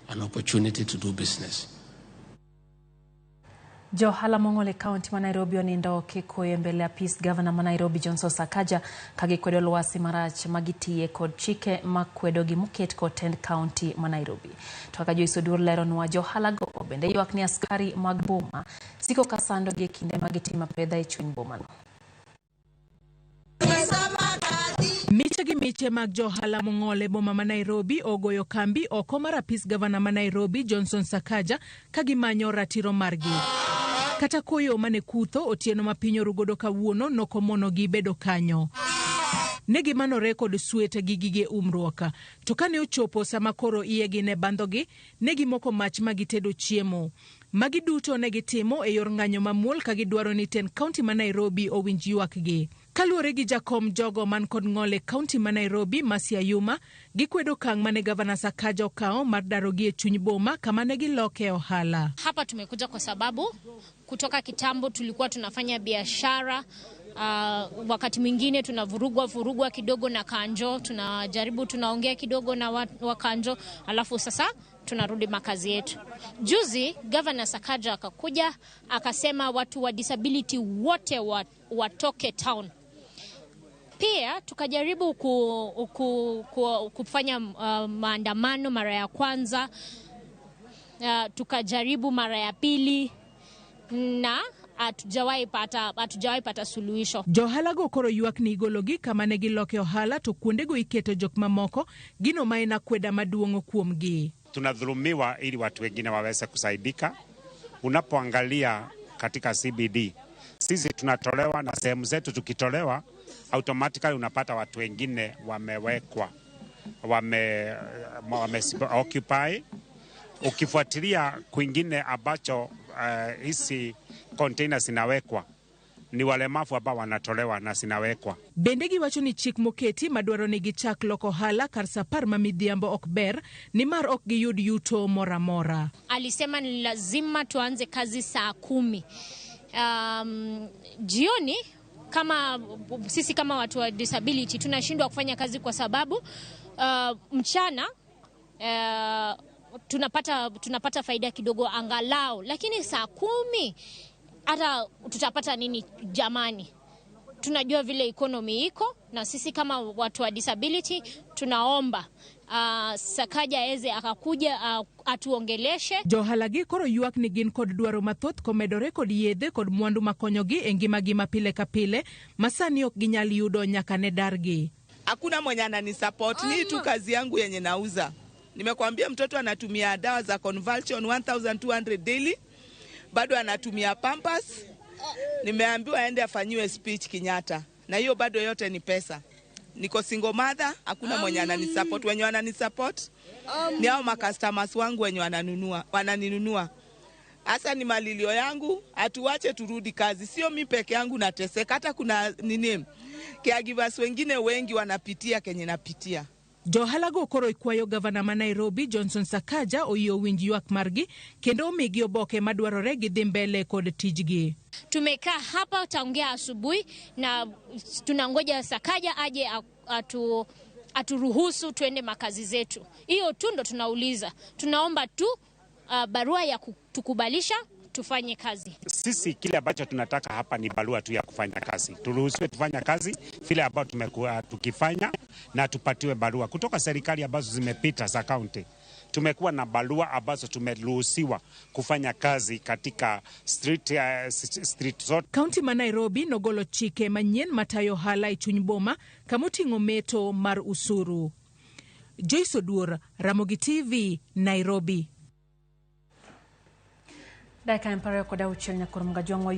an opportunity to do business. Ohala mong'ol kaonti ma Nairobi onindo kikoyo mbele apis governor ma Nairobi Johnson Sakaja kagikwedo lwasi marach magitiye kod chike makwedo gi oket kod tend kaonti ma Nairobi. To kaka joisodur lero nwa ohala go bende ywak ni askari mag boma siko kasando gi kinde magitimo pedha e chuny boma no. Miche mag ohala mong'ol e boma ma Nairobi ogoyo kambi oko mar apis governor ma Nairobi Johnson Sakaja kagimanyo ratiro margi. Kata koyo mane kutho otieno ma piny orugodo kawuono nokomono gi bedo kanyo. Negi manore kod suete gi gige umruoka. To kane ochopo sama koro iyegi ne bandhogi, negi moko mach magitedo chiemo. Magi duto negitimo e yor ng'anyo mamuol kagidwaro ni ten kaunti ma Nairobi owinj ywakgi. Kaluwore gi jakom jogo man kod ng'ol e kaunti ma Nairobi Masia Yuma, gikwedo kang' mane gavana Sakaja okao mar darogi e chuny boma kama ne giloke ohala. Hapa tumekuja kwa sababu kutoka kitambo tulikuwa tunafanya biashara. Wakati mwingine tunavurugwa kidogo na kanjo, tunaongea kidogo na wakanjo, alafu sasa tunarudi makazi yetu. Juzi Governor Sakaja akakuja akasema watu wa disability wote watoke town. Pia tukajaribu kufanya maandamano mara ya kwanza, tukajaribu mara ya pili na hatujawahi pata suluhisho. Johala go koro ywak ni igologi kama ne giloke ohala to kuondego iketo jok mamoko gino maena kweda maduongo kuomgi. Tunadhulumiwa ili watu wengine waweze kusaidika. Unapoangalia katika CBD, sisi tunatolewa na sehemu zetu tukitolewa, automatically unapata watu wengine wamewekwa, occupy. Ukifuatilia kwingine ambacho hizi containers zinawekwa, ni walemavu ambao wanatolewa na zinawekwa. Bendegi wacho ni chik moketi madwaro ni gichak loko hala kar sapar mamidhiambo okber ni mar ok giyud yuto moramora. Alisema ni lazima tuanze kazi saa 10 jioni. Kama sisi kama watu wa disability tunashindwa kufanya kazi kwa sababu mchana tunapata faida kidogo angalau, lakini saa 10 hata tutapata nini jamani? Tunajua vile economy iko, na sisi kama watu wa disability tunaomba Sakaja eze akakuja atuongeleshe. Johala gi koro ywak ni gin kod dwaro mathoth komedore kod yedhe kod mwandu makonyogi e ngimagi mapile ka pile masani ok ginyal yudo nyaka ne dargi. Hakuna mwenye ananisupport, ni tu kazi yangu yenye nauza. Nimekuambia mtoto anatumia dawa za convulsion 1200 daily, bado anatumia Pampers. Nimeambiwa aende afanyiwe speech Kenyatta, na hiyo bado yote ni pesa. Niko single mother, hakuna mwenye ananisupport. Wenye wananisupport ni hao customers wangu wenye wananinunua. Hasa ni malilio yangu, atuache turudi kazi. Sio mimi peke yangu nateseka, hata kuna caregivers wengine wengi wanapitia kenye napitia. Johala go koro ikwayo gavana ma Nairobi Johnson Sakaja oyo winj ywak margi kendo omigi oboke madwarore gidhi mbele kod tijgi. Tumekaa hapa taongea asubuhi na tunangoja Sakaja aje aturuhusu tuende makazi zetu. Hiyo tu ndo tunauliza. Tunaomba tu barua ya kutukubalisha tufanye kazi. Sisi kile ambacho tunataka hapa ni barua tu ya kufanya kazi. Turuhusiwe tufanya kazi vile ambacho tumekuwa tukifanya, na tupatiwe barua kutoka serikali ambazo zimepita za kaunti. Tumekuwa na barua ambazo tumeruhusiwa kufanya kazi katika street zote. Kaunti ma Nairobi nogolo chike manyien matayo ohala e chuny boma kamoting'o meto mar usuru. Joisodur, Ramogi TV, Nairobi. Dakika empare koda uchiel nyakoro mga jwang'o